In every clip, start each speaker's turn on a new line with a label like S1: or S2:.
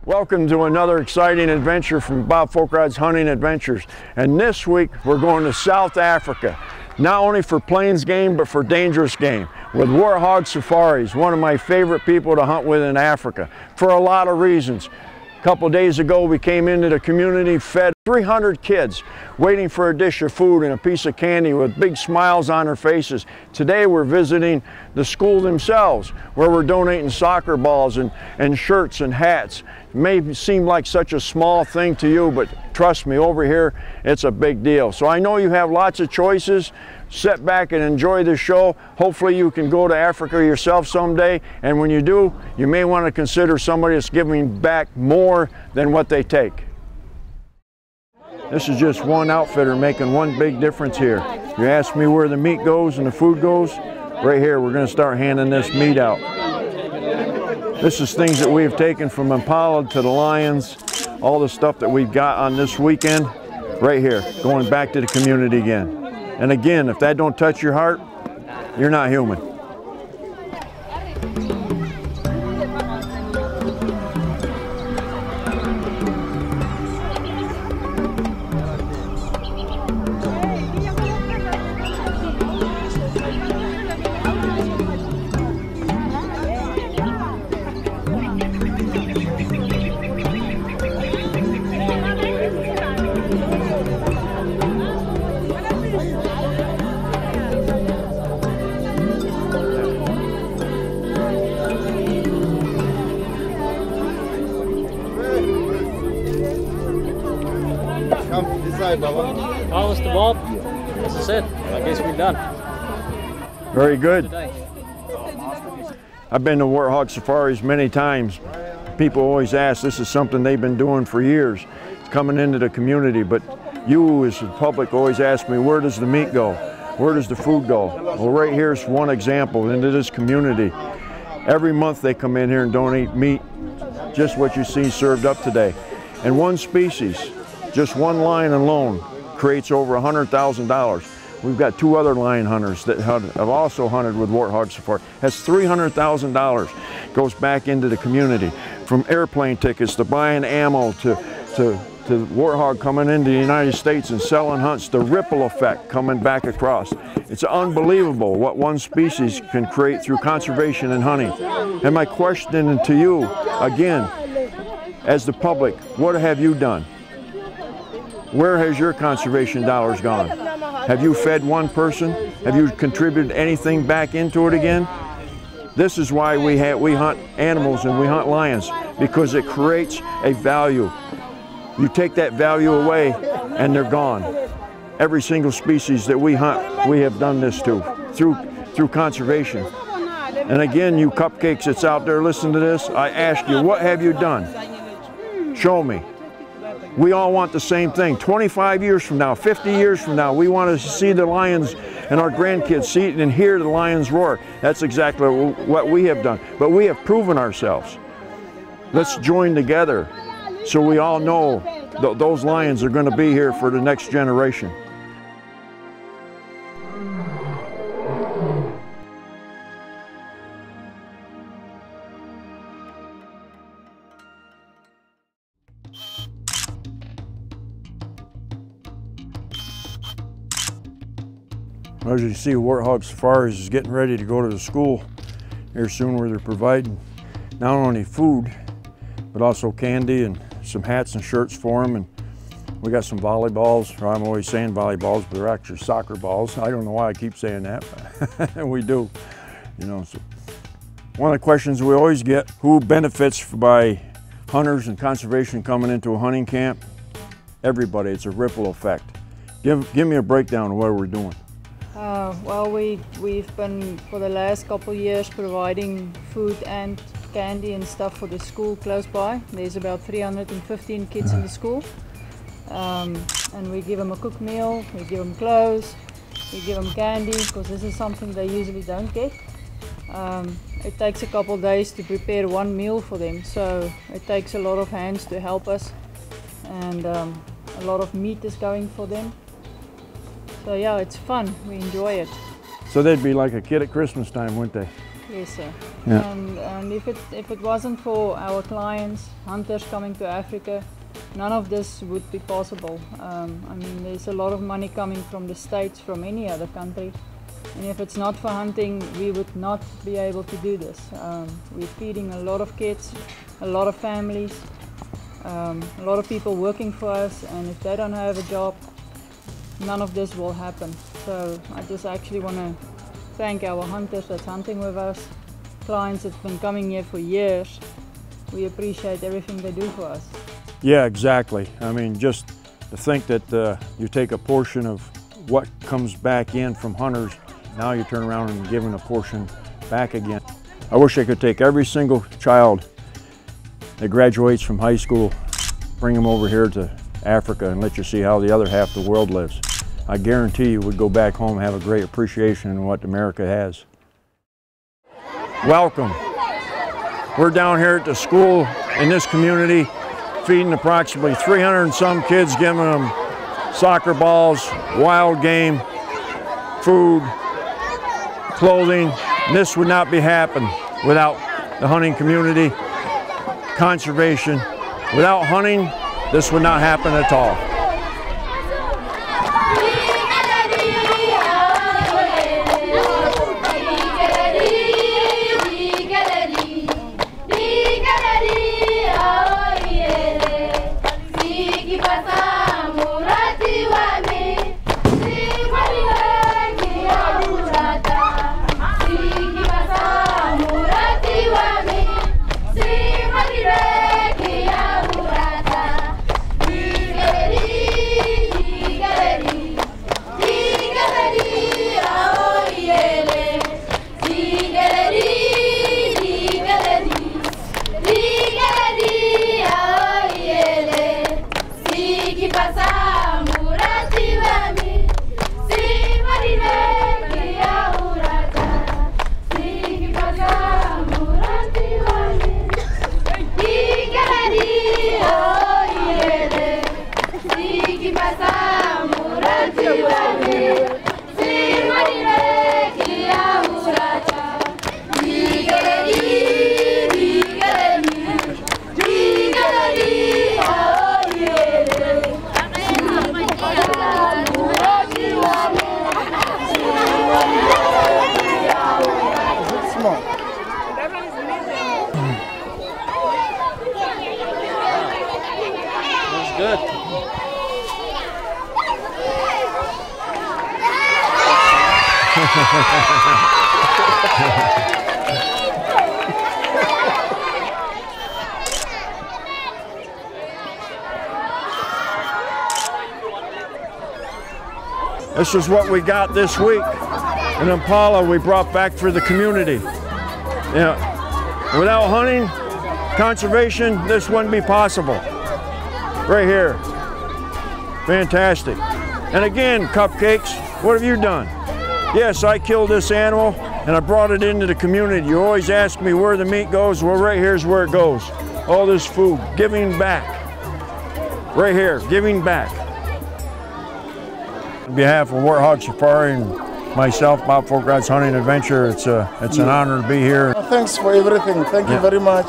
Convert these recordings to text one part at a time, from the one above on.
S1: Welcome to another exciting adventure from Bob Foulkrod's Hunting Adventures. And this week we're going to South Africa, not only for plains game but for dangerous game, with Warthog safaris, one of my favorite people to hunt with in Africa, for a lot of reasons. A couple days ago we came into the community, fed 300 kids waiting for a dish of food and a piece of candy with big smiles on their faces. Today we're visiting the school themselves, where we're donating soccer balls and shirts and hats. It may seem like such a small thing to you, but trust me, over here it's a big deal. So I know you have lots of choices. Sit back and enjoy the show. Hopefully you can go to Africa yourself someday, and when you do, you may want to consider somebody that's giving back more than what they take. This is just one outfitter making one big difference here. You ask me where the meat goes and the food goes, right here we're going to start handing this meat out. This is things that we have taken from Impala to the lions, all the stuff that we've got on this weekend, right here, going back to the community again. And again, if that don't touch your heart, you're not human.
S2: Well, Mr. Bob, as I said, I guess we're done.
S1: Very good. I've been to Warthog safaris many times. People always ask, this is something they've been doing for years. It's coming into the community, but you as the public always ask me, where does the meat go? Where does the food go? Well, right here's one example into this community. Every month they come in here and donate meat, just what you see served up today. And one species, just one lion alone, creates over $100,000. We've got two other lion hunters that have also hunted with Warthog Safari. Has $300,000 goes back into the community. From airplane tickets to buying ammo to Warthog coming into the United States and selling hunts, the ripple effect coming back across. It's unbelievable what one species can create through conservation and hunting. And my question to you, again, as the public, what have you done? Where has your conservation dollars gone? Have you fed one person? Have you contributed anything back into it again? This is why we hunt animals and we hunt lions, because it creates a value. You take that value away and they're gone. Every single species that we hunt, we have done this to, through conservation. And again, you cupcakes that's out there, listen to this, I ask you, what have you done? Show me. We all want the same thing. 25 years from now, 50 years from now, we want to see the lions and our grandkids see it and hear the lions roar. That's exactly what we have done. But we have proven ourselves. Let's join together so we all know those lions are going to be here for the next generation. As you see, Warthog Safaris is getting ready to go to the school here soon, where they're providing not only food, but also candy and some hats and shirts for them. And we got some volleyballs, or I'm always saying volleyballs, but they're actually soccer balls. I don't know why I keep saying that, but we do. You know, so one of the questions we always get, who benefits by hunters and conservation coming into a hunting camp? Everybody. It's a ripple effect. Give me a breakdown of what we're doing.
S3: Well, we've been for the last couple of years providing food and candy and stuff for the school close by. There's about 315 kids in the school, and we give them a cooked meal, we give them clothes, we give them candy, because this is something they usually don't get. It takes a couple of days to prepare one meal for them, so it takes a lot of hands to help us, and a lot of meat is going for them. So yeah, it's fun. We enjoy it.
S1: So they'd be like a kid at Christmas time, wouldn't they?
S3: Yes, sir.
S1: Yeah.
S3: And if it wasn't for our clients, hunters coming to Africa, none of this would be possible. I mean, there's a lot of money coming from the States, from any other country. And if it's not for hunting, we would not be able to do this. We're feeding a lot of kids, a lot of families, a lot of people working for us, and if they don't have a job, none of this will happen. So I just actually want to thank our hunters that's hunting with us, clients that's been coming here for years. We appreciate everything they do for us.
S1: Yeah, exactly. I mean, just to think that you take a portion of what comes back in from hunters, now you turn around and give them a portion back again. I wish I could take every single child that graduates from high school, bring them over here to Africa and let you see how the other half of the world lives. I guarantee you would go back home and have a great appreciation in what America has. Welcome. We're down here at the school in this community, feeding approximately 300 and some kids, giving them soccer balls, wild game, food, clothing. This would not be happening without the hunting community, conservation. Without hunting, this would not happen at all.
S2: Good.
S1: This is what we got this week. An impala we brought back for the community. Yeah. Without hunting, conservation, this wouldn't be possible. Right here. Fantastic. And again, Cupcakes, what have you done? Yes, I killed this animal and I brought it into the community. You always ask me where the meat goes. Well, right here's where it goes. All this food, giving back. Right here, giving back. On behalf of Warthog Safari and myself, Bob Foulkrod's Hunting Adventure, it's an honor to be here.
S4: Thanks for everything. Thank you very much.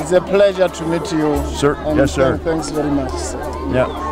S4: It's a pleasure to meet you.
S1: Sir, yes, sir.
S4: Thanks very much.
S1: Yeah.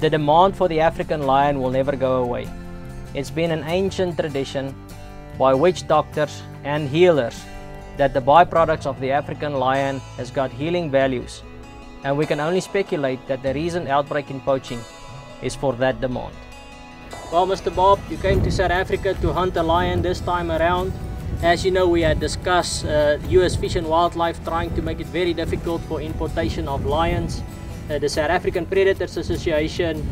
S2: The demand for the African lion will never go away. It's been an ancient tradition by witch doctors and healers that the byproducts of the African lion has got healing values, and we can only speculate that the recent outbreak in poaching is for that demand. Well, Mr. Bob, you came to South Africa to hunt a lion this time around. As you know, we had discussed US Fish and Wildlife trying to make it very difficult for importation of lions. The South African Predators Association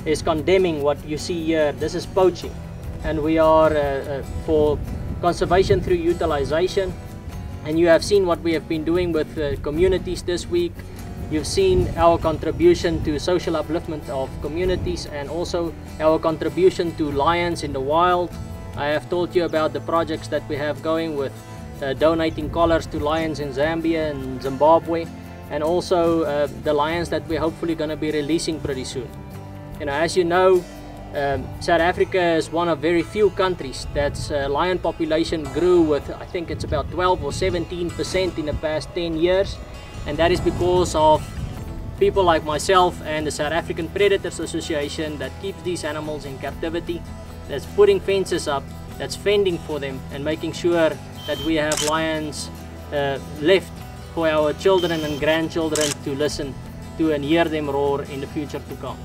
S2: is condemning what you see here. This is poaching, and we are for conservation through utilization. And you have seen what we have been doing with communities this week. You've seen our contribution to social upliftment of communities and also our contribution to lions in the wild. I have told you about the projects that we have going with donating collars to lions in Zambia and Zimbabwe, and also the lions that we're hopefully going to be releasing pretty soon. You know, as you know, South Africa is one of very few countries that's lion population grew with, I think it's about 12 or 17% in the past 10 years. And that is because of people like myself and the South African Predators Association that keeps these animals in captivity, that's putting fences up, that's fending for them and making sure that we have lions left for our children and grandchildren to listen to and hear them roar in the future to come.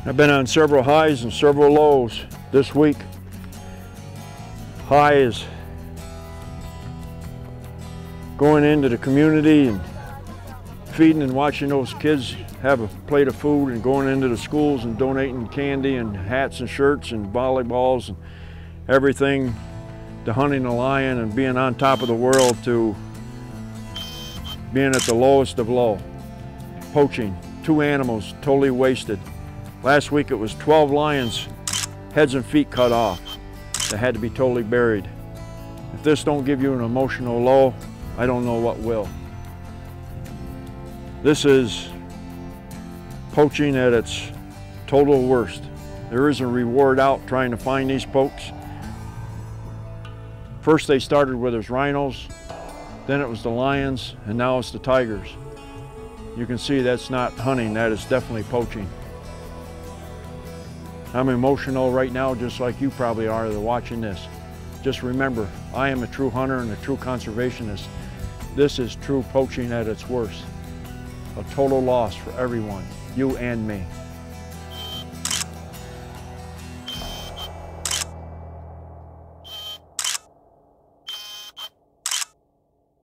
S1: I've been on several highs and several lows this week. High is going into the community and feeding and watching those kids have a plate of food, and going into the schools and donating candy and hats and shirts and volleyballs and everything, to hunting a lion and being on top of the world, to being at the lowest of low. Poaching, 2 animals totally wasted. Last week it was 12 lions, heads and feet cut off, that had to be totally buried. If this don't give you an emotional low, I don't know what will. This is poaching at its total worst. There is a reward out trying to find these folks. First they started with us rhinos, then it was the lions, and now it's the tigers. You can see that's not hunting, that is definitely poaching. I'm emotional right now, just like you probably are watching this. Just remember, I am a true hunter and a true conservationist. This is true poaching at its worst. A total loss for everyone, you and me.